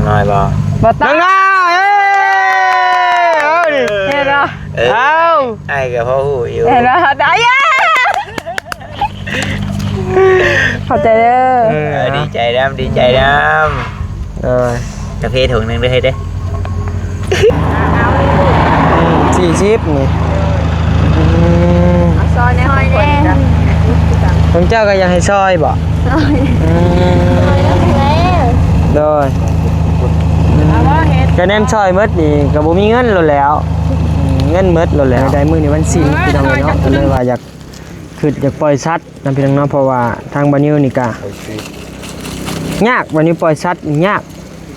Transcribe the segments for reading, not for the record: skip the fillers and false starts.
น้อยบ่น้องน้อยเอาดิเห็นเหรอเอาไอ้กับพ่อหูอยู่เห็นเหรอได้ยังขอบใจเด้อดีใจดำกาแฟถุงนึงได้ให้เด้40นี่ซอยในห้อยแน่ผมเจ้าก็ยังให้ซอยบ่โดยก็แนมซอยหมดนี่ก็บ่มีเงินแล้วเงินหมดแล้วได้มื้อนี้วันศีลพี่น้องเนาะก็เลยว่าอยากปล่อยสัตว์นำพี่น้องเนาะเพราะว่าทางบ้านนิวนี่ก็ยากวันนี้ปล่อยสัตว์ยาก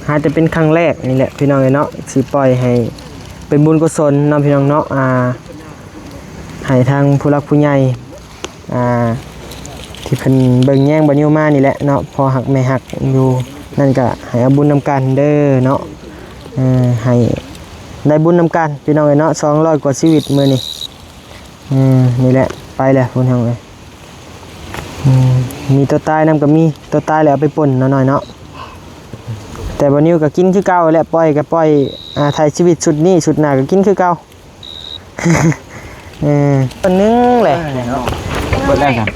หาแต่เป็นครั้งแรกนี่แหละพี่น้องเนาะสิปล่อยให้เป็นบุญกุศลนำพี่น้องเนาะให้ทางผู้รักผู้ใหญ่ที่เพิ่นเบิ่งแย่งบ้านนิวมานี่แหละเนาะพอหักแม่หักอยู่นั่นก็ให้เอาบุญนำกันเด้อเนาะให้ได้บุญนำกันพี่น้องเนาะ200กว่าชีวิตมื้อนี้นี่แหละไปแล้วพี่น้องเอ้ยมีตัวตายนำก็มีตัวตายแล้วเอาไปป่นหน่อยเนาะแต่บ่นิวก็กินคือเก่าแหละปล่อยก็ปล่อยถ่ายชีวิตชุดนี้ชุดหน้าก็กินคือเก่าตัวนึงแหละเบิดแล้วครับ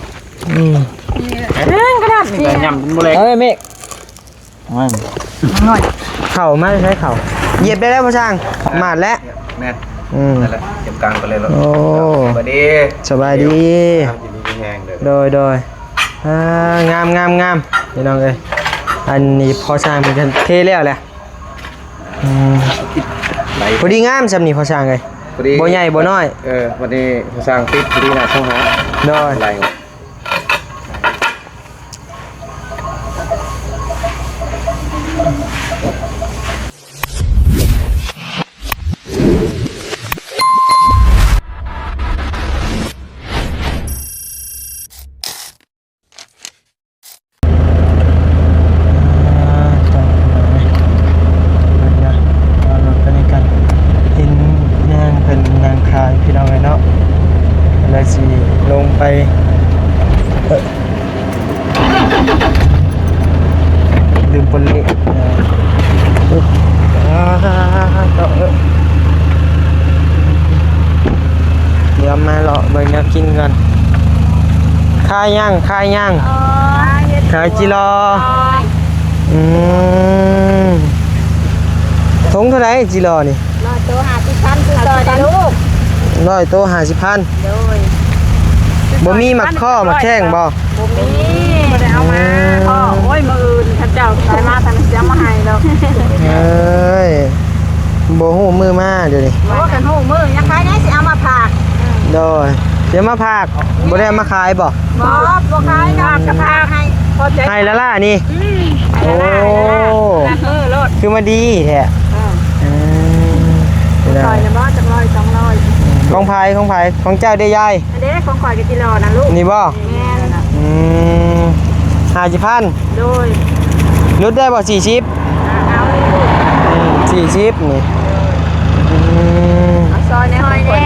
กระดาษนี่ยำบ่เล็กเมฆเข่ามาใช้เข่าเหยียบได้แล้วพ่อช่างมาดแล้วแม่นั่นแหละเก็บกลางไปเลยหรอโอ้สบายดีโดยงามพี่น้องเอ้ยอันนี้พ่อช่างมันกันเทแล้วแหละพอดีงามสำนี่พ่อช่างเลยบ่ใหญ่บ่น้อยวันนี้พ่อช่างติดพอดีนะช่องหาโดยพี่น้องเนาะแล้วสิลงไปดื่มปนเละเดี๋ยวมาเลาะเบิ่งแนวกินกันค่ายย่างขายจิรอถุงเท่าไหร่จิรอนี่100 ตัว50,000คือต่อได้ลูก100 ตัว50,000บ่มีหมักข้อหมักแข้งบ่มีบ่ได้เอามาพ่อโอ้ยมื้ออื่นท่านเจ้าใส่มาท่านเสียมาให้แล้วบ่ฮู้มือมาเดี๋ยวนี้บ่กันฮู้มื้อยังขายได้สิเอามาฝากโดยเดี๋ยวมาพากบ่ได้มาขายบ่ขายกระพาให้ให้ละล่ะนี่โอ้คือมาดีแท้ซอยละบ่จัก100 200ของไผของเจ้าได้ยายอันนี้ของข่อยก็จิรอนะลูกนี่บ่แม่นน่ะ50,000โดยลดได้บ่40เอาเลย40นี่ซอยในห้อยแน่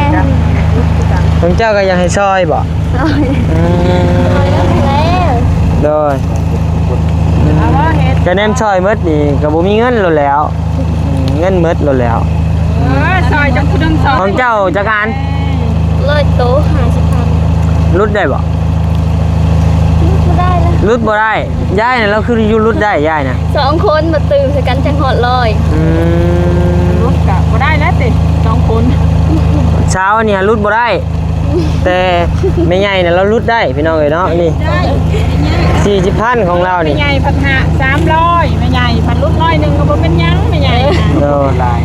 ของเจ้าก็ยังให้ซอยบ่โดยก็แนมซอยหมดนี่ก็บ่มีเงินแล้วเงินหมดแล้วซอยจังคุณซอยของเจ้าจักอัน100 ตัว50,000รุดได้บ่รุดบ่ได้ยายน่ะเราคืออยู่รุดได้ยายน่ะ2 คนมาตื่นใส่กันจังฮอด100รุดก็บ่ได้แล้วติ2 คนเช้าเนี่ยรุดบ่ได้แต่แม่ใหญ่น่ะเรารุดได้พี่น้องเอ้ยเนาะนี่40,000ของเรานี่แม่ใหญ่พันหา300แม่ใหญ่พันรุด100นึงก็บ่เป็นหยังแม่ใหญ่หลาย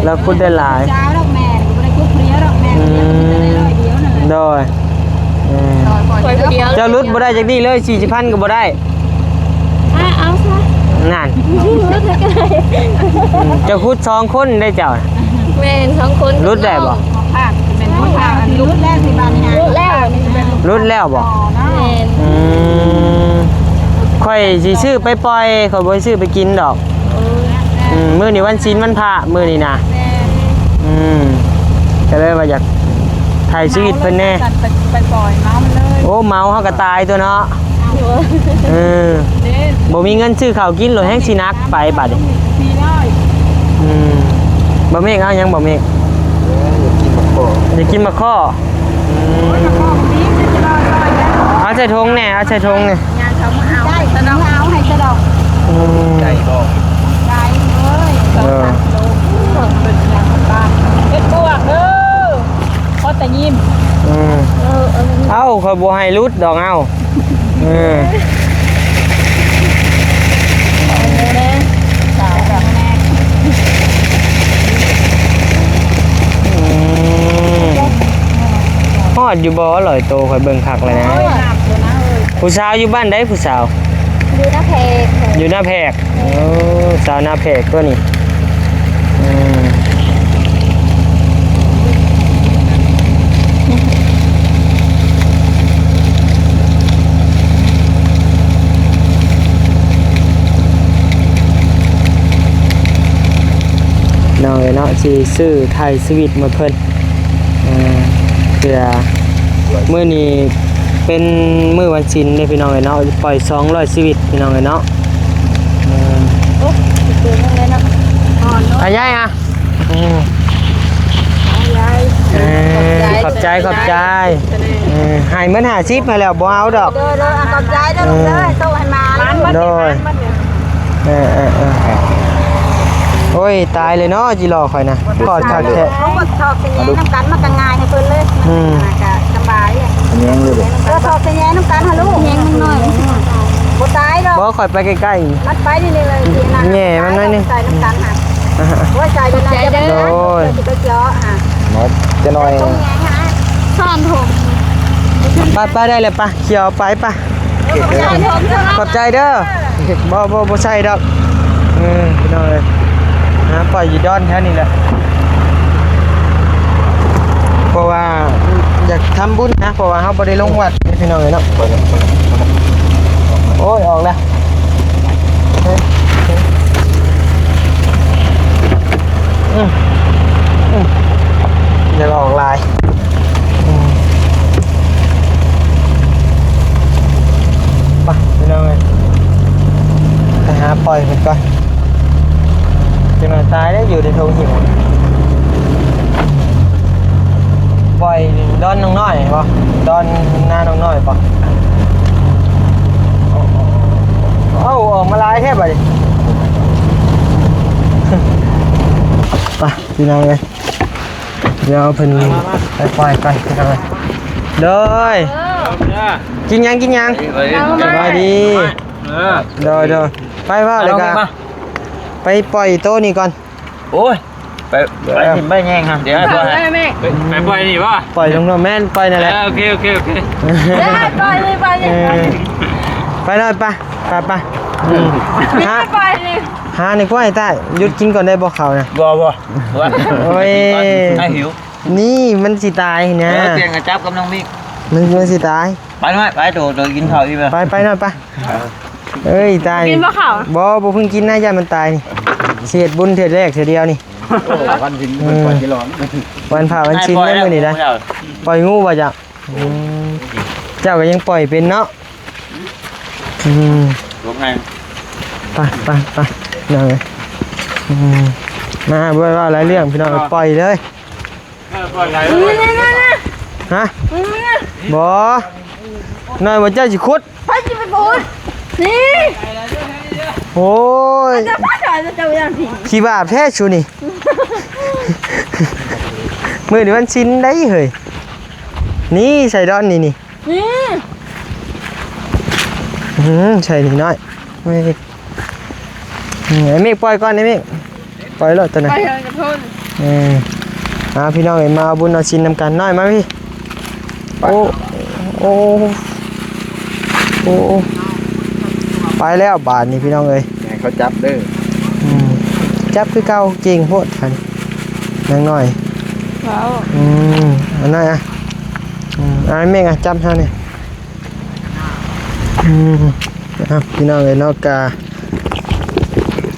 เราคุดได้หลายเช้าดอกแม่ก็บ่ได้คุดเพลียดอกแม่ก็ได้100เดียวนั่นแหละโดยเจ้ารุดบ่ได้จักดีเลย40,000ก็บ่ได้เอาซะนั่นเจ้าคุด2คนได้เจ้าแม่น2 คนรุดได้บ่เป็นรุดแรกสิบาทนี่รุดแล้วบ่ค่อยสิซื้อไปปล่อยค่อยบ่ซื้อไปกินดอกมื้อนี้วันศีลวันพระมื้อนี้นะก็เลยว่าอยากถ่ายชีวิตเพิ่นแน่ไปปล่อยเมามันเลยโอ้เมาเฮาก็ตายตัวเนาะ เออบ่มีเงินซื้อข้าวกินโหลดแห้งสินักไปบัดนี้บ่เมฆเอายังบ่เมฆอยากกินมะข้อเอาใส่ถุงแน่เอาใส่ถุงเนี่ย งานเขามาเอาได้สะดอกเอาให้สะดอก ใจบ่ ได้เลยเฮ็ดบวกเด้อพอแต่ยิ้ม เอาคอยบัวให้รุดดอกเอาฮอดอยู่บ่อร่อยโตคอยเบิ่งคักเลยนะผู้สาวอยู่บ้านได้ผู้สาว ดูหน้าเพก อยู่หน้าแพกสาวหน้าแพกตัวนี้น้องเนาะสิซื้อไทยสวิตมาเพิ่นเพื่อมื้อนี้เป็นมื้อวันศิลป์เด้พี่น้องเนาะปล่อย200ชีวิตพี่น้องเนาะโอ้ตื่นเลยนะอ่ะยายอ่ะขอบใจหายมัน50มาแล้วบ่เอาดอกเด้อขอบใจเด้อลูกเด้อโตให้มาโดยโอ้ยตายเลยเนาะจิรอคอยนะกอดคักแท้เขาก็ชอบเป็นแย่น้ำกันมากันง่ายให้เพิ่นเลยก็สบายอ่ะแยงเลยบ่ ชอบเป็นแย่น้ำกันฮะลูกแย่มึงหน่อยบ่ตายดอกบ่คอยไปใกล้ๆมันไปนี่เลยแย่มันน้อยนึงใส่น้ำกันฮะว่าใจจะได้จะก็เจาะฮะหมดจะหน่อยตรงแง่ฮะซ่อนผมไปได้เลยปะเขียวไปปะขอบใจเด้อบ่ใช่ดอกพี่น้องเลยปล่อยยีดอนแค่นี้แหละเพราะว่าอยากทำบุญนะเพราะว่าเขาบ่ได้ลงวัดพี่น้องเลยเนาะโอ้ยออกแล้วอยากออกลายไปพี่น้องเลยไปหาปล่อยมันก่อนจะมาตายได้อยู่ในทงหิวปล่อยดอนน้องน้อยป่ะดอนหน้าน้องน้อยป่ะออกมาลายแค่ไปไปพี่น้องเลยเดี๋ยวเพิ่นไปปล่อยไปพี่น้องเลยเด้อกินยังสบายดีเด้อไปว่าเลยกันไปปล่อยโต๊ะนี่ก่อนโอ้ยไปถิ่มไปแย่งฮะเดี๋ยวไปปล่อยนี่ป่ะปล่อยลงน้ำแม่นปล่อยนั่นแหละโอเคได้ปล่อยเลยไปหน่อยไปไปเลยหาในกล้วยใต้หยุดกินก่อนได้บ่เขานะบ่โอ้ยหิวนี่มันสิตายนะเตียงกระจับกับน้องมิกมันสิตายไปหน่อยไปโดดกินข้าวอีกไปหน่อยไปเอ้ยตายกินบ่ข้าวบ่เพิ่งกินนะย่ามันตายนี่เสียดบุญเถิดแรกเสียเดียวนี่วันศิลป์วันที่ร้อนวันผ่าวันชินได้มื้อนี่ได้ปล่อยงูบ่จ้ะเจ้าก็ยังปล่อยเป็นเนาะลงไงไปน้องเลยมาบ่ว่าหลายเรื่องพี่น้องปล่อยเลยฮะบ่น้อยบ่เจ้าสิขุดไปสิไปขุดนี่โอ้ยจะพาจะอย่างที่ขี้บาปแท้ชูนี่มื้อนี้มันชินได้เฮ้ยนี่ใส่ดอนนี่ใส่นิดหน่อยไอ้เมฆปล่อยก่อนไอ้เมฆปล่อยรถตัวไหนไปเลยกับทุนพี่น้องเห็นมาเอาบุญเอาชินนำกันน้อยมาพี่โอ้ไปแล้วบาทนี่พี่น้องเอ้ยเขาจับเด้อจับคือเก่าจริงโพดคันนั่งหน่อยอันนั้นไอ้เมฆจับเท่านี้พี่น้องเอ้ยนอกกา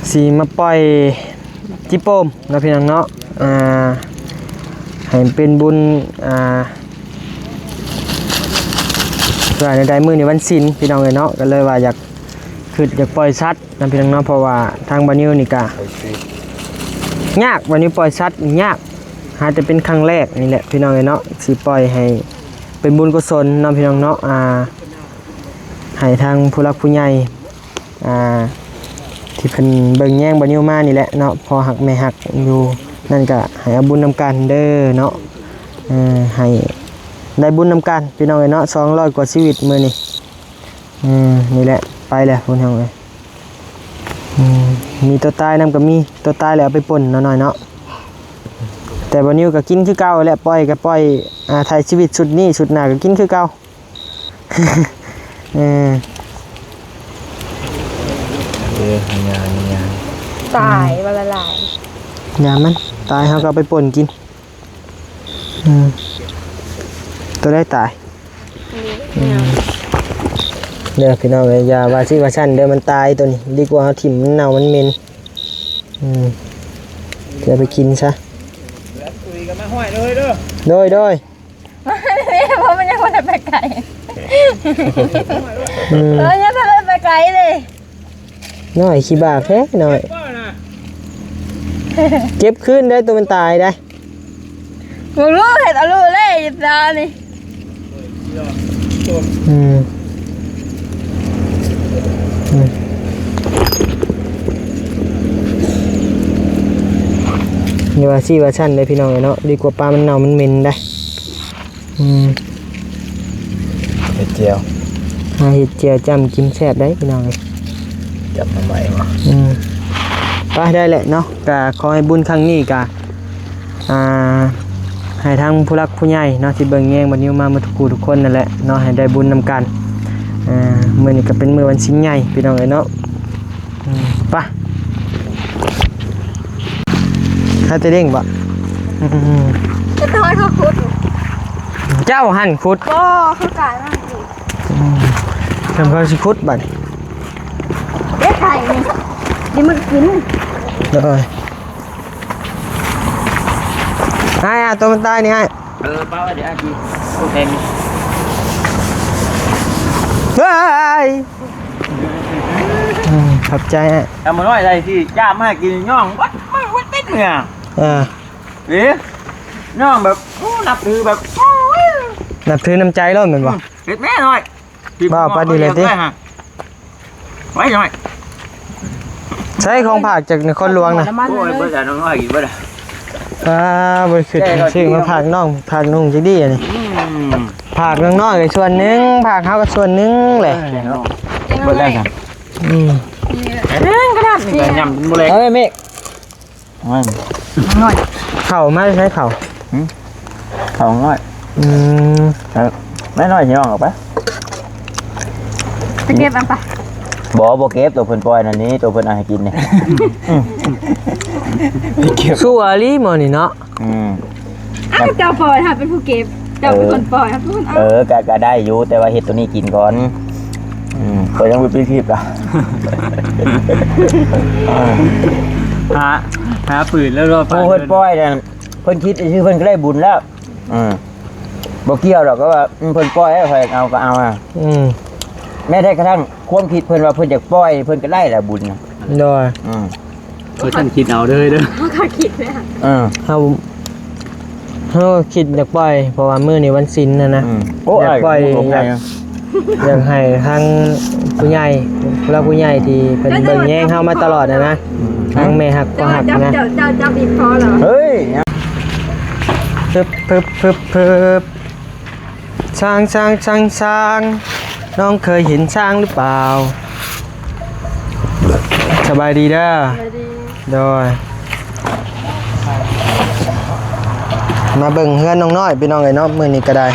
สีมาปล่อยจิโปมนะพี่น้องเนาะให้เป็นบุญ ว่าในได้มื้อนี้วันศีลพี่น้องเอ้ยเนาะก็เลยว่าอยากปล่อยสัตว์นํพี่น้องเนาะเพราะว่าทางบ่นิวนี่ก็ยากวันนี้ปล่อยสัตว์ยากหาจะเป็นครั้งแรกนี่แหละพี่น้องเอ้ยเนาะสิปล่อยให้เป็นบุญกุศลนํพี่น้องเนาะให้ทางผู้รักผู้ใหญ่ที่เพิ่นเบิ่งแย่งบ่นิวมานี่แหละเนาะพอหักแม่หักอยู่นั่นก็ให้เอาบุญนำกันเด้อเนาะให้ได้บุญนำกันพี่น้องเอ้ยเนาะ200กว่าชีวิตมื้อนี้นี่แหละไปแล้วพี่น้องเอ้ยมีตัวตายนำก็มีตัวตายแล้วเอาไปป่นหน่อยเนาะแต่บ่นิวก็กินคือเก่าแหละปล่อยก็ปล่อยถ่ายชีวิตชุดนี้ชุดหน้าก็กินคือเก่าตายวันละลาย ยามมันตายเขาก็เอาไปป่นกินตัวได้ตายเด้อพี่น้องเอ้ยอย่าว่าซิว่าชั้นเด้อมันตายตัวนี้ดีกว่าเขาถิ่มมันเน่ามันเหม็นจะไปกินซะโดยเพราะมันยังไม่ได้ไปไกลยังไม่ได้ไปไกลเลย น้อยขี้บากแท้น้อยเก็บขึ้นได้ตัวมันตายได้มึงรู้เห็นเอาลูกเล่ยตานี่อย่าว่าซี่ว่าชั้นเลยพี่น้องเนาะดีกว่าปลามันเน่ามันเหม็นได้เฮ็ดเจียวเห็ดเจียวจำกินแซ่บได้พี่น้องเลยจับมาใหม่มาไปได้แหละเนาะก็ขอให้บุญครั้งนี้ก็ให้ทั้งผู้รักผู้ใหญ่เนาะที่เบิ่งแย่งบ่นิวมาทุกผู้ทุกคนนั่นแหละเนาะให้ได้บุญนำกันมื้อนี้ก็เป็นมื้อวันศีลใหญ่พี่น้องเอ้ยเนาะไปถ้าจะเด้งบ่จะตอยเขาขุดเจ้าหั่นขุดก็เขาจ่ายมากสิทำเขาสิขุดบัดเอ๊ะไข่นี่มันกินเลยตัวมันตายนี่ไงป้าว่าเดี๋ยวกินโอเคเฮ้ยขอบใจทำมาหน่อยอะไรที่ย่ามากินย่องวัดติดเนี่ยย่องแบบนับถือแบบนับถือน้ำใจแล้วเหมือนบ่เด็ดแม่หน่อยบ้าปดีเลยที่ไว้หน่อยใช้ของผักจากนครหลวงนะโอ้ยเบื่อน้องน้อยกินเบื่อบริสุทธิ์ชื่อมาผักน้องผักนุ่งจะดีอันนี้ผักน้อยๆก็ส่วนนึงผักเขาก็ส่วนนึงแหละเบื่อได้ครับกระดาษนี่ยำบุเรเฮ้ยเมฆน้อยเข่าไม่ใช้เข่าน้อยไม่น้อยย่องออกไปจะเก็บมันปะบ่เก็บตัวเพิ่นปล่อยนั่นนี้ตัวเพิ่นเอาให้กินเนี่ยสู้อาลีหมอนี่เนาะเจ้าปล่อยค่ะเป็นผู้เก็บเจ้าเป็นคนปล่อยครับทุกคนก็ได้อยู่แต่ว่าเห็ดตัวนี้กินก่อนก็ยังไม่ปีทิพย์อ่ะหาปืนแล้วรอเพิ่นปล่อยนั่นเพิ่นคิดชื่อเพิ่นก็ได้บุญแล้วบ่เกี่ยวหรอกก็ว่าเพิ่นปล่อยให้ใครเอาก็เอาแม้แต่กระทั่งความคิดเพิ่นว่าเพิ่นอยากปล่อยเพิ่นก็ได้แหละบุญนะโดยเพิ่นคิดเอาเด้อเขาคิดเลยเขาคิดอยากปล่อยเพราะว่ามื้อนี้วันศีลนะอยากปล่อยอยากให้ทางผู้ใหญ่ผู้ใหญ่ที่เป็นเบิ่งแย่งเฮามาตลอดนะทางแม่ฮักก็ฮักนะจับอีกพอเหรอเฮ้ยปึ๊บช้างน้องเคยเห็นช้างหรือเปล่าสบายดีเด้อโดยมาเบิ่งเฮือนน้องน้อยพี่น้องไอ้เนาะมื้อนี้ก็ได้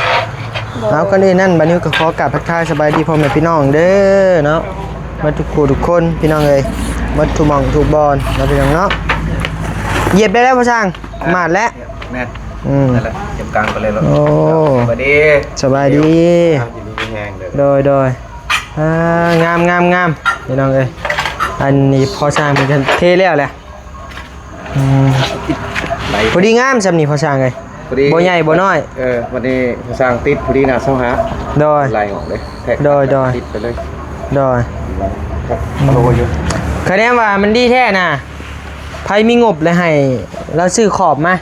เอากันนี่นั่นบัดนี้ก็ขอกราบทักทายสบายดีพ่อแม่พี่น้องเด้อเนาะมาทุกผู้ทุกคนพี่น้องเอ้ยมาทุกหม่องทุกบอนมาพี่น้องเนาะเหยียบได้แล้วพ่อช่างมาดแล้วแม่นั่นแหละเก็บกลางไปเลยแล้วโอ้สบายดีโดยงามพี่น้องเอ้ยอันนี้พอช่างเป็นเทแล้วแหละพอดีงามสำนีพอช่างเลย บ่ใหญ่บ่น้อย วันนี้สร้างติดพอดีนะสองหา โดย ไล่ออกเลยแท็ก โดย ติดไปเลย โดย โอ้ย คะแนนว่ามันดีแท้น่ะไผมีงบเลยให้เราซื้อขอบมา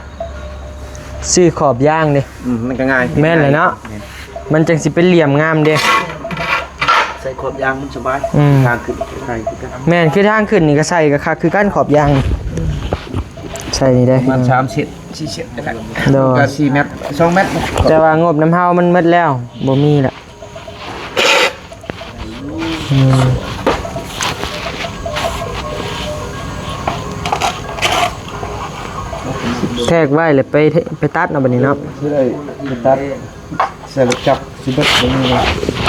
ซื้อขอบย่างดิ มันก็ง่าย แม่นเลยเนาะมันจังสิเป็นเหลี่ยมงามเด้ ใส่ขอบยางมันสบายทางขึ้นใครคือกัน แม่นคือทางขึ้นนี่ก็ใส่ก็คักคือกันขอบย่างใส่นี่ได้ มัน3 เซน4 เซนนะครับ โดย ก็4 เมตร2 เมตร แต่ว่างบน้ำเฮามันหมดแล้วบ่มีละแทกไว้เลยไปตัดเอาบัดนี้เนาะ คือได้ตัดเสร็จจับสิเบิดบ่มีนะ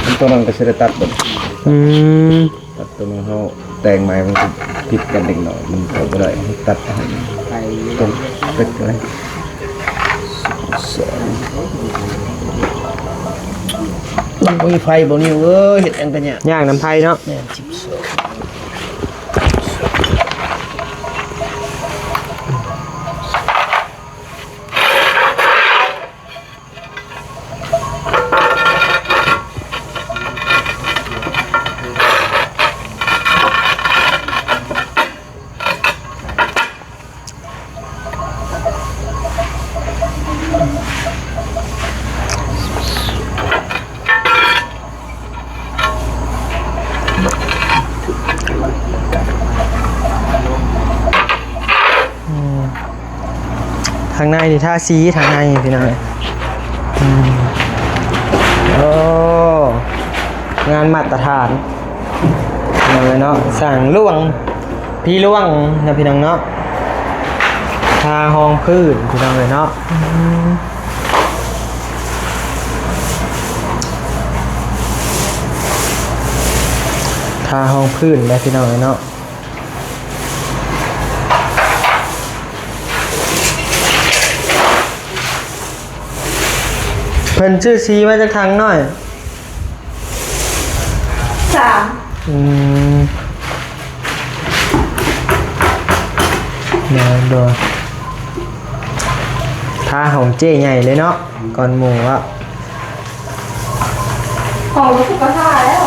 มันตัวนั้นก็สิได้ตัดเบิด อืม ตัดตัวนั้นเฮาแต่งใหม่มันก็ผิดกันเด็กหน่อยมันก็บ่ได้ตัดให้ตรงตึกเลยบ่มีไฟบ่นิ้วเอ้ยเฮ็ดอันกันเนี่ย ย่างน้ำไผ่เนาะทางในนี่ท่าซีทางในพี่น้องโอ้งานมาตรฐานเอาเลยเนาะสั่งล่วงพี่ล่วงนะพี่น้องเนาะทาห้องพื้นพี่น้องเลยเนาะทาห้องพื้นแล้วพี่น้องเลยเนาะเพิ่นชื่อซีมาจากทางหน่อย 3 เดี๋ยวดูทาของเจ๊ใหญ่เลยเนาะก่อนหมูอ่ะ ของรู้สึกก็ท่าแล้ว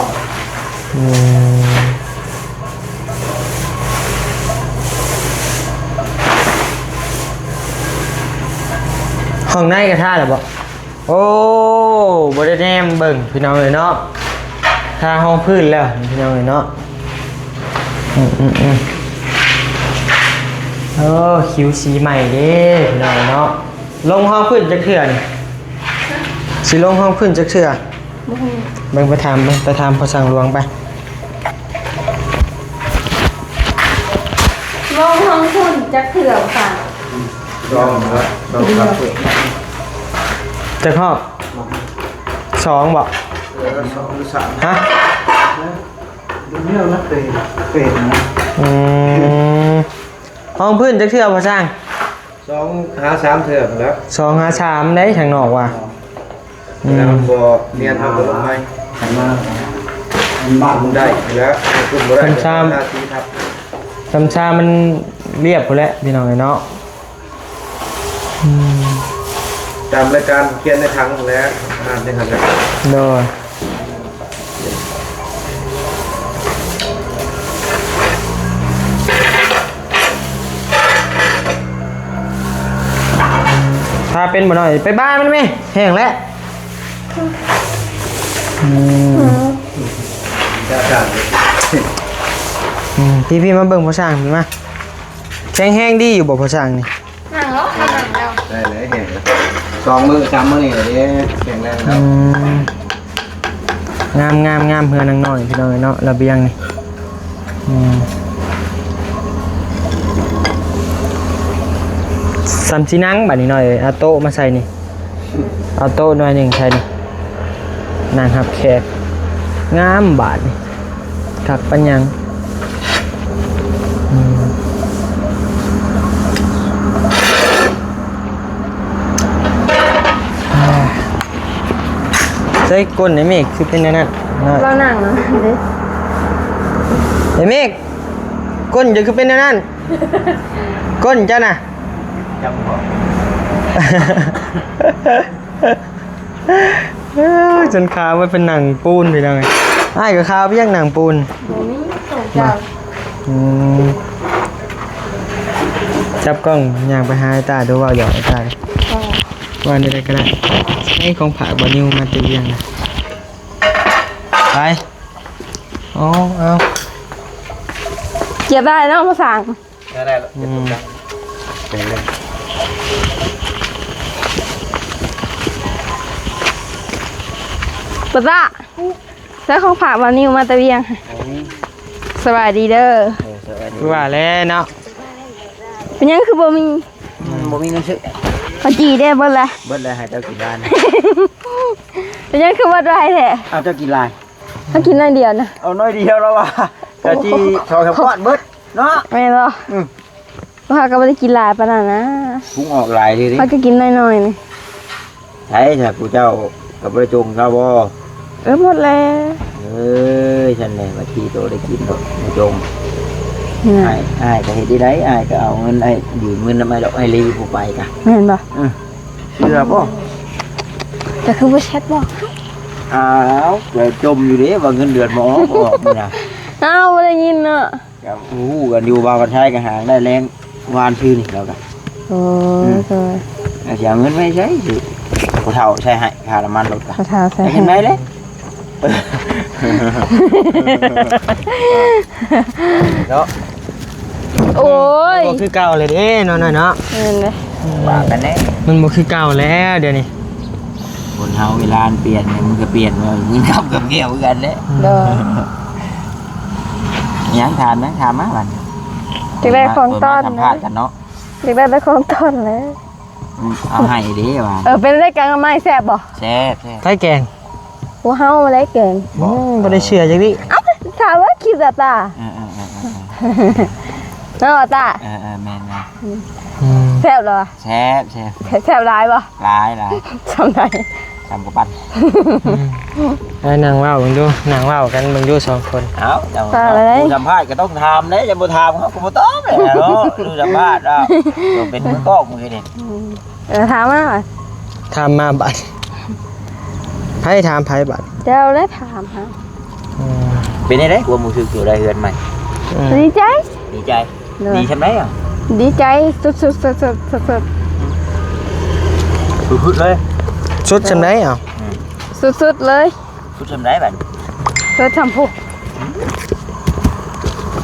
ห้องในกระทาหรอบ่โอ้บ่ได้แนมเบิ่งพี่น้องเลยเนาะทาห้องพื้นแล้วพี่น้องเลยเนาะโอ้คิวสีใหม่เด้พี่น้องเนาะลงห้องพื้นจักเทื่อนี่สิลงห้องพื้นจักเทื่อเบิ่งไปถามพอสั่งหลวงไป ลงห้องคุณจะเถื่อนค่ะ ลองครับลองครับ จักห้อง2บ่ 2 หรือ 3 ฮะ เนี่ยนะเป็นนะ ห้องพื้นจักเทื่อพอสร้าง 2 หา 3 เทื่อแล้ว 2 หา 3ได้ทางนอกว่ะ แล้วบ่เนียนทำบ่ลงให้หันมาบ้านได้แล้วคุณบ่ได้หน้าที่ครับ ซำชามันเรียบพุ่นแหละพี่น้องเนาะ ตามรายการเขียนในถังแล้วอ่านได้ครับ โดยถ้าเป็นบ่หน่อยไปบ้านมันไหมแห้งแล้ว จะอ่าน พี่มาเบิ่งพอช่างพี่มาแห้งดีอยู่บ่พอช่างนี่ นั่งแล้วนั่งแล้ว ได้เลยเห็น2 มื้อ 3 มื้อนี่เด้แข็งแรงแล้ว งามเฮือนางน้อยพี่น้องเนาะระเบียงนี่สามสินังบัดนี้หน่อยเอาโต๊ะมาใส่นี่เอาโต๊ะหน่อยหนึ่งใส่นี่นั่งครับแขกงามบาดนี่คักปัญญังใส่ก้นไอ้เมฆคือเป็นนั่นน่ะ เรานั่งนะเด้ ไอ้เมฆก้นจะคือเป็นนั่นก้นจ้ะน่ะ จำบ่ จนขามันเป็นหนังปูนไปเลยอ้ายกับขาเพียงหนังปูน บ่มีตรงจ้า จับกล้องย่างไปหาไอ้ตาดูว่าหยอกไอ้ตาเลยว่าในใดก็ได้ให้ของผักบานิวมาตียังนะไปเอาเอา เก็บได้แล้วมาสั่ง ได้แล้วเป็นเลย ปะจ้าแล้วของฝากวานิวมาตะเวียงสวัสดีเด้อ ว่าแล้วเนาะ เป็นยังคือบ่มี บ่มีเงินซื้อ มาจีได้เบิ่ละ เบิดเลยให้เจ้ากินร้าน เป็นยังคือว่าได้แท้ เอาเจ้ากินลาย ถ้ากินน้อยเดียวนะ เอาน้อยเดียวแล้วว่ะกะจีชอกับก้อนเบิดเนาะ แม่นบ่ว่าก็บ่ได้กินหลายปานนั้นนะ พุงออกหลายเลยดิ ว่าก็กินน้อยๆนี่ ใช่ถ้ากูเจ้ากับประจงเขาบ่ หมดแล้ว เอ้ยฉันเนี่ยมาทีโตได้กินดอกประจง นี่นะ อ้ายก็เฮ็ดได้ไดอ้ายก็เอาเงินไอ้ยืมเงินนำไอ้ดอกไอ้ลีผู้ไปกะ แม่นบ่ เชื่อบ่ แต่คือบ่แชทบ่ อ้าวเดี๋ยวจมอยู่เด้ว่าเงินเดือนบ่ออกบ่ออกมื้อน่ะ อ้าวบ่ได้ยินเนาะ ก็ฮู้กันอยู่ว่ากันใช้กันหางได้แรงวานชื่อนี่แล้วก็ โอ้ย สิเอาเงินไว้ใช้สิผู้เฒ่าใช้ให้ค่าน้ำมันรถก็ ขอทาใส่ ได้เห็นไหมเลย เนาะ โอ้ย บ่คือเก่าเลยเด้เนาะเนาะ เห็นเลย ว่ากันแน่ มันบ่คือเก่าแล้วเดี๋ยวนี้ คนเฮาเวลาเปลี่ยนเนี่ยมันก็เปลี่ยนว่าเงินกับเกี่ยวกันแหละ เด้อ ยังถามนะถามมาบัด จะได้ของต้อน สัม นะ ภาษณ์กันเนาะ จะได้ของต้อนแล้ว เอาให้ดิว่า เป็นได้กันกับไม้แซ่บบ่ แซ่บแซ่บ ไทยแกง หัวเฮามาได้เก่ง บ่ได้เชื่อจักดิ เอ้าถามว่าคิดตา เออ เนาะตา แม่นนะ แซ่บเหรอ แซ่บแซ่บ แซ่บหลายบ่ หลายหลาย จำได้ ทำกับปั้น ให้นางเว้าเบิ่งดูนางเว้ากันเบิ่งดูสองคน เอาเดี๋ยวผู้สัมภาษณ์ก็ต้องทำเด้จะบ่ทำเขาก็บ่ต้องเลยเนาะดูสัมภาษณ์เอาตัวเป็นมือกล้องมือนี่ ถามว่า ถามมาบัดไผถามไผบัด เดี๋ยวได้ถามฮะ เป็นได้กลัวมือถืออยู่ได้เฮือนใหม่ ดีใจ ดีใจดีใช่ไหมอ่ะ ดีใจสุดๆๆๆ สุดเลย ชุดจำได้เอ้า สุดๆเลย สุดทำได้บัด เธอทำผู้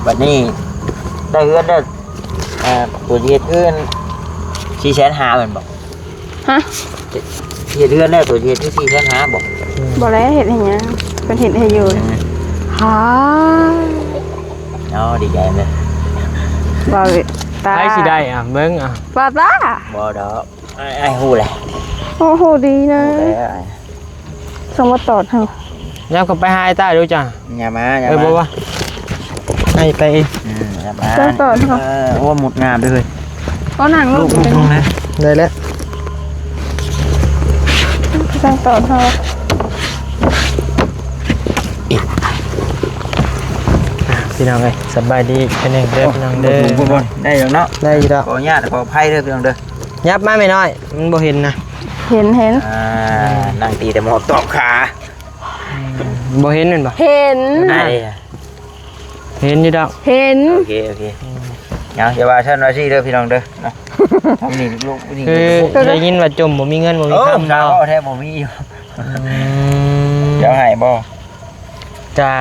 บัดนี้ได้เฮือนได้ตัวเฮ็ดเฮือน4,500เหมือนบอก ฮะ เฮ็ดเฮือนได้ตัวเฮ็ดที่4,500บอก บ่แล้วเห็ดให้หยังเป็นเห็ดให้อยู่ฮะ เนาะดีใจเลย บ่ตา ไผสิได้อ่ะเบิ่งอ่ะ บ่ตา บ่ดอกไอ้ฮู้แหละ โอ้โหดีนะ แล้ว สมมาตอดเฮา ยับเข้าไปหาไอ้ตาดูจ้ะ อย่ามาอย่า บ่ มา ว่าให้ไปเอง อย่ามาโอ้หมดงามด้วย ก็นั่งลูกเป็น นะ ได้แล้ว จังตอดเฮา พี่น้องเอ้ยสบายดีเป็นเองเด้อพี่น้องเด้อ บุญได้อย่างเนาะ ได้อยู่ดอก ขออนุญาตขออภัยเด้อพี่น้องเด้อ ยับมาไม่น้อยมันบ่เห็นนะ เห็น นั่งตีแต่หมอบตอกขา บ่เห็นแม่นบ่ เห็น ได้ เห็นอยู่ดอก เห็น โอเคอย่าว่าฉันว่าสิเด้อพี่น้องเด้อเนาะทำนี่ลูกนี่ คือได้ยินว่าจมบ่มีเงินบ่มีคำ ดา ดาว วแท้บ่มีอยู่เดี๋ยวให้บ่ จ้า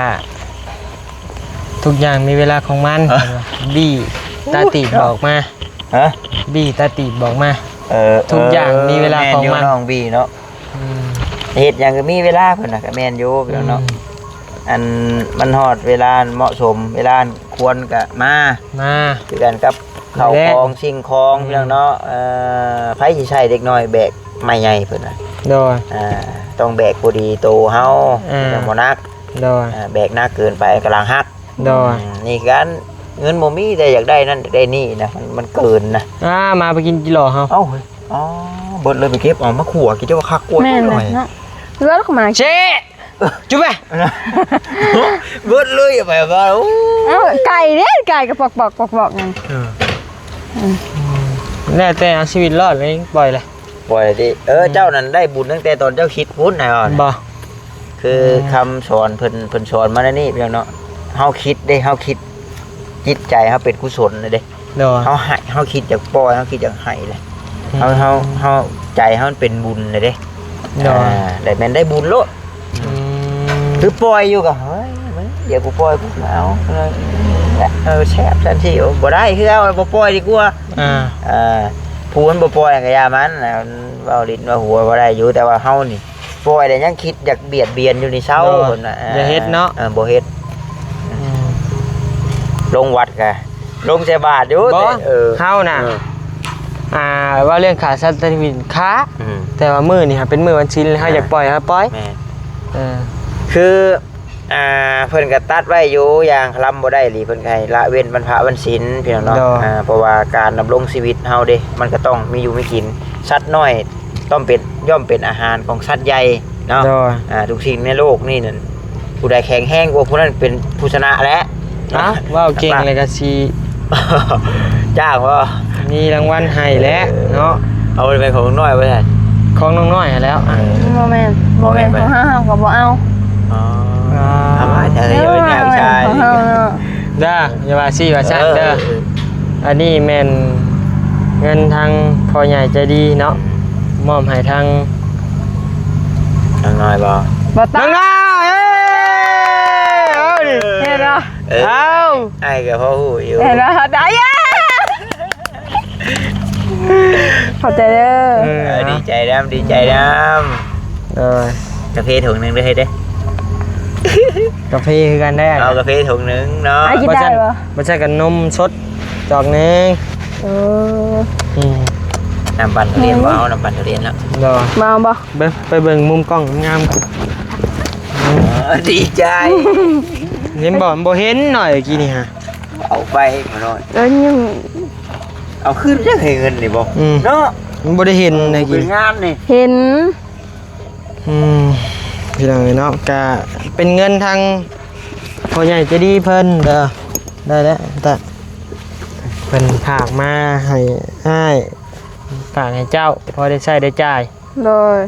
ทุกอย่างมีเวลาของมันบี้ตาตีบบอกมา ฮะ บี้ตาตีบบอกมา ทุกอย่างมีเวลาของมันน้องบีเนาะเฮ็ดหยังก็มีเวลาเพิ่นน่ะก็แม่นอยู่พี่น้องเนาะอันมันฮอดเวลาเหมาะสมเวลาควรก็มาคือกันกับข้าวของสิ่งของพี่น้องเนาะไผสิใช้เด็กน้อยแบกไม้ใหญ่เพิ่นน่ะ โดย ต้องแบกพอดีโตเฮาจังบ่นัก โดย แบกหนักเกินไปกำลังฮัก โดย นี่กันเงินบ่มีแต่อยากได้นั่นอยากได้นี่นะมันเกินนะ มาไปกินจิหล่อเฮา เอ้าอ๋อเบิดเลยไปเก็บออกมาขั่วคิดว่าคักกล้วย แม่น ห เล น่อย ยเนาะเลือดเข้ามา เช่จุ๊บไป เบิดเลยไปว่าโอ้ เอ้าไก่เด้ไก่ก็ปอกๆนั่น แล้วแต่เอาชีวิตรอดเลยปล่อยเลย ปล่อยดิเจ้านั้นได้บุญตั้งแต่ตอนเจ้าคิดพุทธนะก่อน บ่ คือคำสอนเพิ่นสอนมาแล้วนี่พี่น้องเนาะเฮาคิดจิตใจเฮาเป็นกุศลเลยเด้ โดย เฮาคิดจากปล่อยเฮาคิดจากให้เลยเฮาใจเฮามันเป็นบุญเลยเด้ โดย ได้แม่นได้บุญโลดคือปล่อยอยู่ก็เฮ้ยเดี๋ยวกูปล่อยกูเอาแซ่บทันทีบ่ได้คือเอาบ่ปล่อยดีกว่าผู้มันบ่ปล่อยก็อย่ามันเว้าลิ้นว่าหัวบ่ได้อยู่แต่ว่าเฮานี่ปล่อยแต่ยังคิดอยากเบียดเบียนอยู่ในเช้าคนน่ะ อย่าเฮ็ดเนาะ บ่เฮ็ดลงวัดก็ลงใส่บาตรอยู่ บ่ แต่เฮาน่ะว่าเรื่องขาสัตว์วินค้าแต่ว่ามื้อนี่เป็นมื้อวันศีลเฮาอยากปล่อยเฮาปล่อยแม่คือเพิ่นก็ตัดไว้อยู่อย่างคลำบ่ได้หลีเพิ่นก็ให้ละเว้นวันพระวันศีลพี่น้องเนาะเพราะว่าการดำรงชีวิตเฮาเด้มันก็ต้องมีอยู่มีกินสัตว์น้อยต้องเป็นย่อมเป็นอาหารของสัตว์ใหญ่เนาะทุกสิ่งในโลกนี่นั่นผู้ใดแข็งแรงกว่าผู้นั้นเป็นผู้ชนะแล้วว้าวเก่งเลยก็สิ จ้างว่ามีรางวัลให้แล้วเนาะเอาไปเป็นของน้อยไว้ซั่นของน้องน้อยแล้วบ่แม่นของเฮาก็บ่เอาเอามาแต่เดี๋ยวเนี่ยชายเด้ออย่าว่าซี่ว่าซั่นเด้ออันนี้แม่นเงินทางพ่อใหญ่ใจดีเนาะมอบให้ทางน้อยบ่ตั้งน้อยเอาดิเฮ็ดเนาะเอาไอ้ก็พ่อฮู้อยู่เฮ็ดเนาะได้ขอบใจเด้อดีใจดำกาแฟถุงนึงได้เด้กาแฟคือกันได้เอากาแฟถุงนึงเนาะบ่ใช่กันนมสดจอกนึงน้ำปั่นทุเรียนบ่เอาน้ำปั่นทุเรียนแล้วมาบ่ไปเบิ่งมุมกล้องงามดีใจเห็นบ่เห็นหน่อยกี่นี่ฮะเอาไปมาหน่อยยังเอาขึ้นจะให้เงินนี่บ่เนาะบ่ได้เห็นในกี่งานนี่เห็นพี่น้องเนาะก็เป็นเงินทางพ่อใหญ่ใจดีเพิ่นเด้อได้แล้วแต่เพิ่นฝากมาให้ฝากให้เจ้าพอได้ใช้ได้จ่ายเลย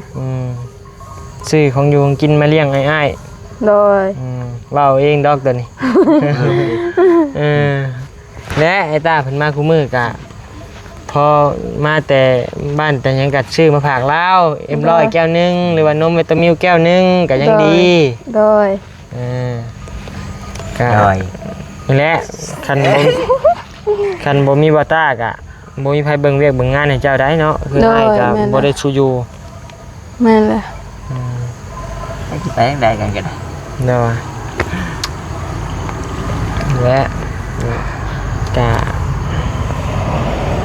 ซื้อของอยู่ของกินมาเลี้ยงอ้ายเลยเว้าเองดอกตัวนี้และไอ้ตาเพิ่นมาคู่มือกะพอมาแต่บ้านแต่ยังกัดชื่อมาฝากแล้ว100แก้วนึงหรือว่านมวิตามิลแก้วนึงก็ยังดีโดยก็นี่แหละคันบ่มีบ่ตากะบ่มีไผเบิ่งเวียกเบิ่งงานให้เจ้าได้เนาะคืออ้ายก็บ่ได้ชูอยู่แม่นแหละสิไปจังได๋กันก็ได้เนาะและก็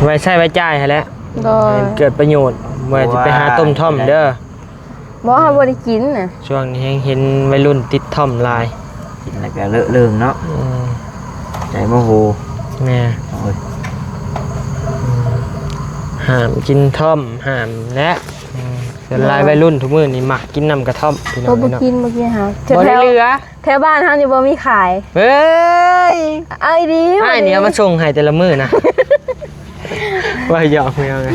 ไว้ใช้ไว้จ่ายให้แล้วเกิดประโยชน์ไว้จะไปหาต้มท่อมเด้อบ่ฮาบ่ได้กินน่ะช่วงนี้เห็นวัยรุ่นติดท่อมหลายกินแล้วก็เลอะเลิงเนาะใจโมโหแม่ห้ามกินท่อมห้ามและส่วนหลายวัยรุ่นทุกมื้อนี่มักกินน้ำกระท่อมพี่น้องบ่กินหาบ่ได้เหลือแถวบ้านเฮานี่บ่มีขายเฮ้ยไอ้ดีนี่เอามาส่งให้แต่ละมื้อนะว่าหยอกไม่เอาไง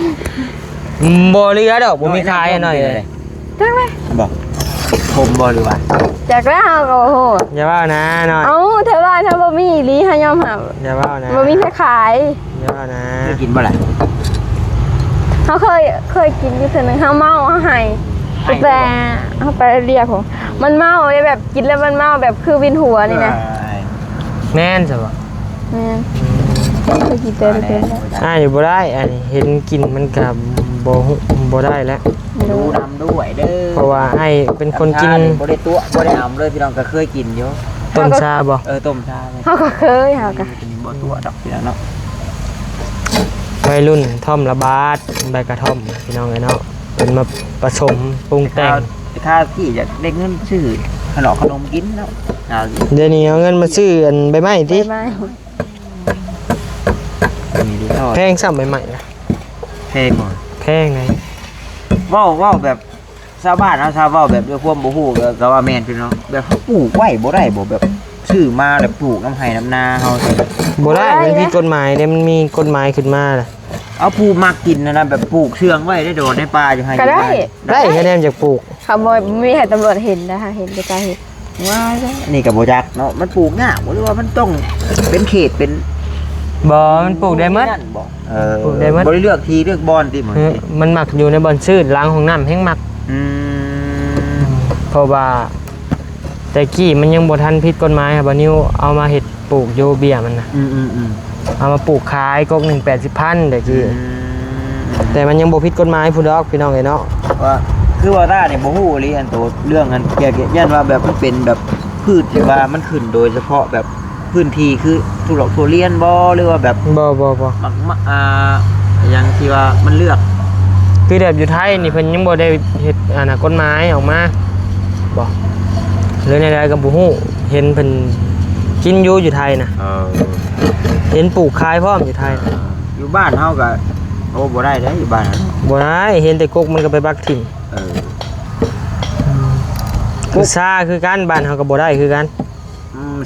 บ่เหลือดอกบ่มีขายหน่อยเลยจังเลยบอกผมบ่หรือว่าจากแล้วเฮาก็โหอย่าว่านะหน่อยเอ้าแถวบ้านเฮาบ่มีอีหลีเฮายอมรับอย่าว่านะบ่มีแค่ขายอย่าว่านะกินบ่ล่ะเฮาเคยกินอยู่เทื่อนึงเฮาเมาเฮาให้แต่เฮาไปเรียกผมมันเมาแบบกินแล้วมันเมาแบบคือวินหัวนี่นะแม่นซะบ่แม่นเคยกินแต่อยู่บ่ได้อันนี้เห็นกินมันก็บ่ได้แล้วดูนำด้วยเด้อเพราะว่าไอ้เป็นคนกินบ่ได้ตัวบ่ได้อำเลยพี่น้องก็เคยกินอยู่ต้มชาบ่ต้มชาเฮาก็เคยเฮาก็บ่ตัวดอกพี่น้องเนาะวัยรุ่นท่อมระบาดใบกระท่อมพี่น้องเนาะเป็นมาผสมปรุงแต่งถ้าที่จะได้เงินซื้อขนมกินเนาะเดี๋ยวนี้เอาเงินมาซื้ออันใบไม้ติแพงซ้ำใบไม้นะแพงบ่แพงไงเว้าแบบชาวบ้านชาวเว้าแบบด้วยความบ่ฮู้ก็ว่าแม่นพี่น้องแบบเขาปลูกไว้บ่ได้บ่แบบซื้อมาแล้วปลูกน้ำไห้น้ำนาเฮาบ่ได้มันมีกฎหมายเด้มันมีกฎหมายขึ้นมาน่ะ เอาปลูกมากินนะแบบปลูกเชื่องไว้ได้โดนในป่าอยู่ให้ ก็ได้ ได้คะแนนจากปลูก ขโมยมีให้ตำรวจเห็นนะคะเห็นกระจายเห็นว่าจ้ะ นี่กับโบจักเนาะมันปลูกง่ายหรือว่ามันต้องเป็นเขตเป็น บ่มันปลูกได้หมด นั่นบ่ ปลูกได้หมด บริเลือกทีเลือกบอลที่เหมือน มันหมักอยู่ในบ่อนซื่นล้างห้องน้ำแห้งหมัก อืม เพราะว่าแต่กี้มันยังบ่ทันผิดกฎหมายครับบ่นิวเอามาเฮ็ดปลูกโยเบียมันน่ะ อืม เอามาปลูกขายกก1 80,000แต่กี้แต่มันยังบ่ผิดกฎหมายผู้ดอกพี่น้องเอ้ยเนาะ ว่าคือว่าต้าเนี่ยบ่ฮู้เลยอันโตเรื่องอันเกี่ยวกับย่านว่าแบบมันเป็นแบบพืชที่ว่ามันขึ้นโดยเฉพาะแบบพื้นที่คือทุเรศทุเรียนบ่หรือว่าแบบ บ่ อย่างที่ว่ามันเลือก คือแบบอยู่ไทยนี่เพิ่นยังบ่ได้เฮ็ดกฎหมายออกมาบ่หรือในใดก็บ่ฮู้เห็นเพิ่นกินอยู่ไทยน่ะเห็นปลูกขายพร้อมอยู่ไทยน่ะ อยู่บ้านเฮาก็โอ้บ่ได้เด้อยู่บ้านเฮา บ่ได้เห็นแต่กกมันก็ไปบักถิ่ม เออ คือซาคือกันบ้านเฮาก็บ่ได้คือกัน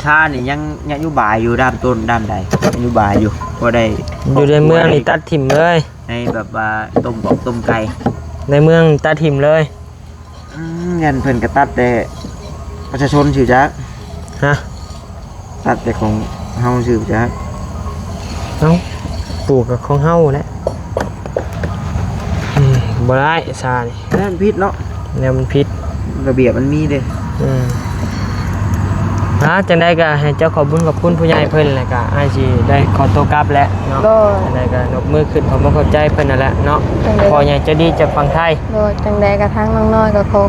ชานี่ยังอยู่บ่ายอยู่ด้านต้นด้านใดยังอยู่บ่ายอยู่บ่ได้ อยู่ในเมืองนี่ตัดถิ่มเลย ในแบบว่าต้มไก่ ในเมืองตัดถิ่มเลย เงินเพิ่นก็ตัดแต่ประชาชนชื่อจัก ฮะ ตัดแต่ของเฮาชื่อจัก เอ้าปลูกกับของเฮาแหละบ่ได้ซานี่ นั่นผิดเนาะ แนวมันผิด ระเบียบมันมีเด้ จังได้ก็ให้เจ้าขอบุญขอบคุณผู้ใหญ่เพิ่นแหละก็อ้ายสิได้ขอตัวกลับแล้วเนาะ โดย จังได้ก็นกมือขึ้นขอบคุณขอบใจเพิ่นนั่นแหละเนาะ จังใด พอใหญ่ใจะดีจากฝั่งไทย โดยจังใดกระทั่งน้องน้อยก็ขอ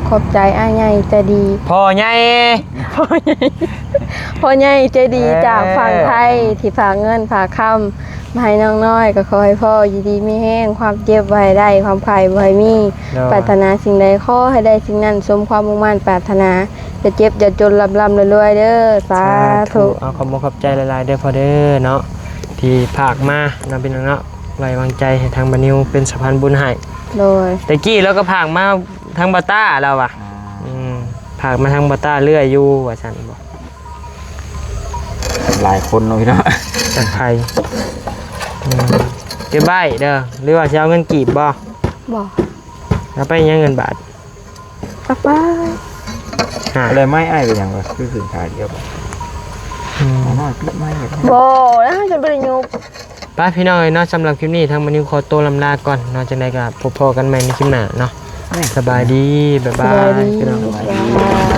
ขอบใจอ้ายใหญ่ใจดี พอใหญ่ พ่อใหญ่ใจดีจากฝั่งไทยที่ฝากเงินฝากคำมาให้น้องน้อยก็ขอให้พ่ออยู่ดีไม่แห้งความเจ็บไว้ได้ความไข่ไว้มีปรารถนาสิ่งใดขอให้ได้สิ่งนั้นสมความมุ่งมั่นปรารถนาจะเจ็บอย่าจนลำรวยๆเด้อสาธุ เอาขอบคุณขอบใจหลายๆเด้อพอเด้อเนาะที่ผากมาเนาะพี่น้องเนาะไว้วางใจให้ทางบัดนิวเป็นสะพานบุญให้ โดย แต่กี้เราก็ผากมาทางบาต้าเราอ่ะผากมาทางบาต้าเรื่อยอยู่ว่าซั่นบ่ หลายคนเนาะพี่เนาะ จากไทยเก็บใบเด้อหรือว่าสิเอาเงินกีบบ่ บอก แล้วไปยังเงินบาท กลับไป หา อะไรไม่อ้ายเป็นหยังวะคือถึงขาเดียวบ่น้อยปิดไม่เนี่ย บอกแล้วจนบริยุก ป้าพี่น้องเอ้ยเนาะสำหรับคลิปนี้ทางบัดนิวขอตัวลำลาก่อนเนาะจังได๋ก็พบกันใหม่ในคลิปหน้าเนาะสบายดีบ๊ายบา สบาย ย ดี พี่น้อง บ๊ายบาย